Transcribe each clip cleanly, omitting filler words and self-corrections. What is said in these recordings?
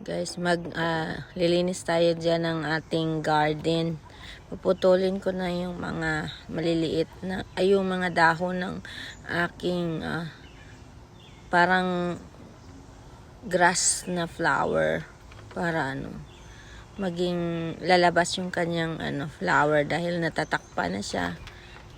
Guys, lilinis tayo dyan ng ating garden. Puputulin ko na yung mga maliliit na, yung mga dahon ng aking parang grass na flower para maging lalabas yung kanyang flower dahil natatakpan na siya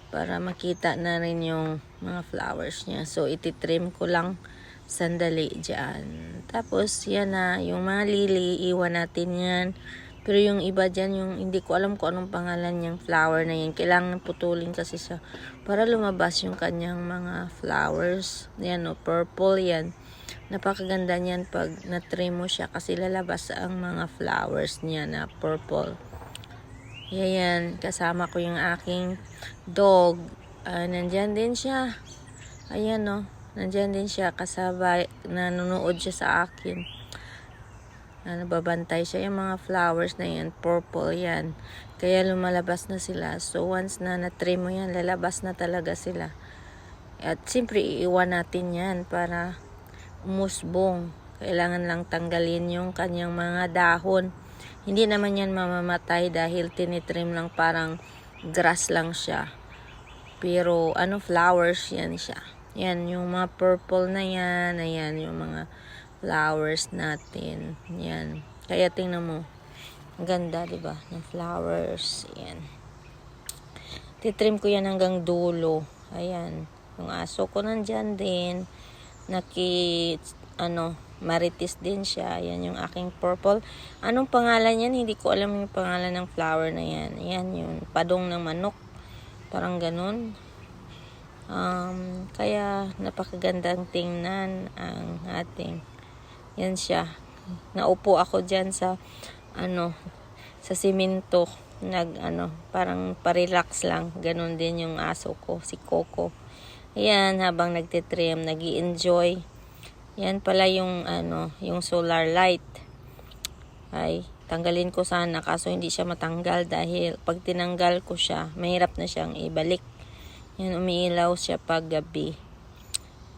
para makita na rin yung mga flowers niya. So ititrim ko lang sandali dyan. Tapos yan na, yung mga lily, iwan natin yan. Pero yung iba dyan, yung hindi ko alam kung anong pangalan niyang flower na yan. Kailangan putulin kasi siya para lumabas yung kanyang mga flowers. Yan o, purple yan. Napakaganda niyan pag na-trim mo siya kasi lalabas ang mga flowers niya na purple. Yan, kasama ko yung aking dog. Nandyan din siya. Ayan o. Nandyan din siya kasabay, nanonood siya sa akin. Nababantay siya. Yung mga flowers na yan, purple yan. Kaya lumalabas na sila. So once na na-trim mo yan, lalabas na talaga sila. At siyempre iiwan natin yan para umusbong. Kailangan lang tanggalin yung kanyang mga dahon. Hindi naman yan mamamatay dahil tinitrim lang, parang grass lang siya. Pero flowers yan siya. Yan, yung mga purple na yan. Ayan, yung mga flowers natin. Yan. Kaya tingnan mo. Ang ganda, diba? Ng flowers. Yan. Titrim ko yan hanggang dulo. Ayan. Yung aso ko nandyan din. Maritis din siya. Ayan, yung aking purple. Anong pangalan yan? Hindi ko alam yung pangalan ng flower na yan. Ayan, yung padong ng manok. Parang ganun. Kaya napakagandang tingnan ang ating. Yan siya. Naupo ako dyan sa sa simento. Parang parelax lang. Ganon din yung aso ko, si Coco. Ayan, habang nagtitrim, nag-i-enjoy. Yan pala yung yung solar light. Ay, tanggalin ko sana kaso hindi siya matanggal dahil pag tinanggal ko siya, mahirap na siyang ibalik. Yan, umiilaw siya pag gabi.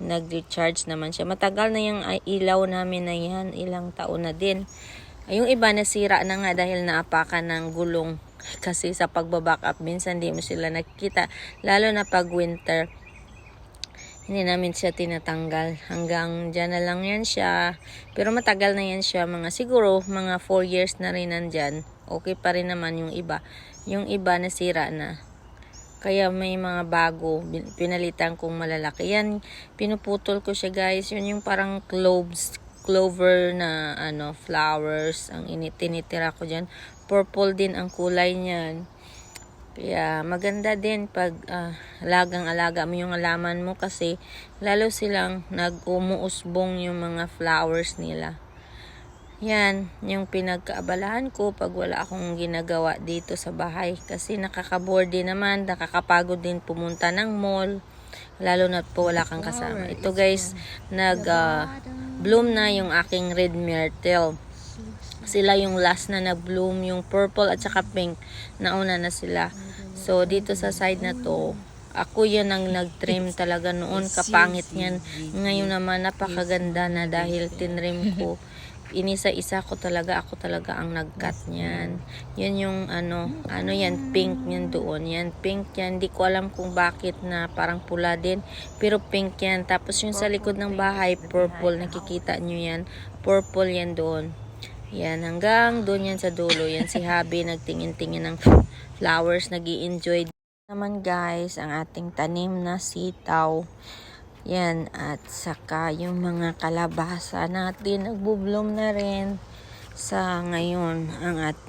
Nag-recharge naman siya. Matagal na yung ilaw namin na yan. Ilang taon na din. Yung iba nasira na nga dahil naapakan ng gulong. Kasi sa pagbaback up, minsan di mo sila nakikita. Lalo na pag winter. Hindi namin siya tinatanggal. Hanggang dyan na lang yan siya. Pero matagal na yan siya. Siguro mga 4 years na rin nandyan. Okay pa rin naman yung iba. Yung iba nasira na. Kaya may mga bago, pinalitan kong malalaki. Yan, pinuputol ko siya guys. Yun yung parang clover na flowers. Ang tinitira ko dyan. Purple din ang kulay niyan. Kaya maganda din pag alagang-alaga mo yung halaman mo kasi lalo silang nag-umuusbong yung mga flowers nila. Yan, yung pinagkaabalahan ko pag wala akong ginagawa dito sa bahay. Kasi nakaka-bored din naman, nakakapagod din pumunta ng mall. Lalo na po wala kang kasama. Ito guys, nag-bloom na yung aking red myrtle. Sila yung last na nag-bloom, yung purple at saka pink. Nauna na sila. So, dito sa side na to, ako yan ang nag-trim talaga noon. Kapangit niyan. Ngayon naman, napakaganda na dahil tinrim ko. Inisa-isa ko talaga, ako talaga ang nag-cut niyan. Yan yung yan, pink yan doon. Yan, pink yan. Hindi ko alam kung bakit na parang pula din. Pero pink yan. Tapos yung sa likod ng bahay, purple. Nakikita nyo yan. Purple yan doon. Yan, hanggang doon yan sa dulo. Yan si Habi, nagtingin-tingin ng flowers. Nag-i-enjoy naman guys, ang ating tanim na sitaw. Yan, at saka yung mga kalabasa natin nagbo-bloom na rin sa ngayon.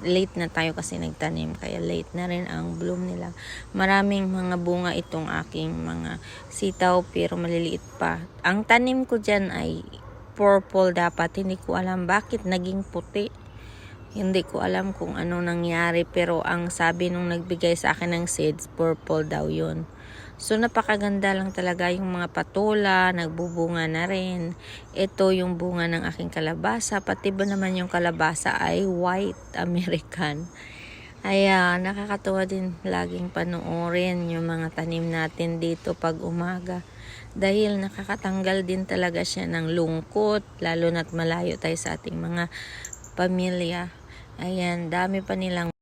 Late na tayo kasi nagtanim, kaya late na rin ang bloom nila. Maraming mga bunga itong aking mga sitaw pero maliliit pa. Ang tanim ko dyan ay purple dapat. Hindi ko alam bakit naging puti. Hindi ko alam kung ano nangyari pero ang sabi nung nagbigay sa akin ng seeds, purple daw yun. So, napakaganda lang talaga yung mga patula, nagbubunga na rin. Ito yung bunga ng aking kalabasa. Pati ba naman yung kalabasa ay white American. Ayan, nakakatuwa din laging panoorin yung mga tanim natin dito pag umaga. dahil nakakatanggal din talaga siya ng lungkot, lalo na't malayo tayo sa ating mga pamilya. Ayan, dami pa nilang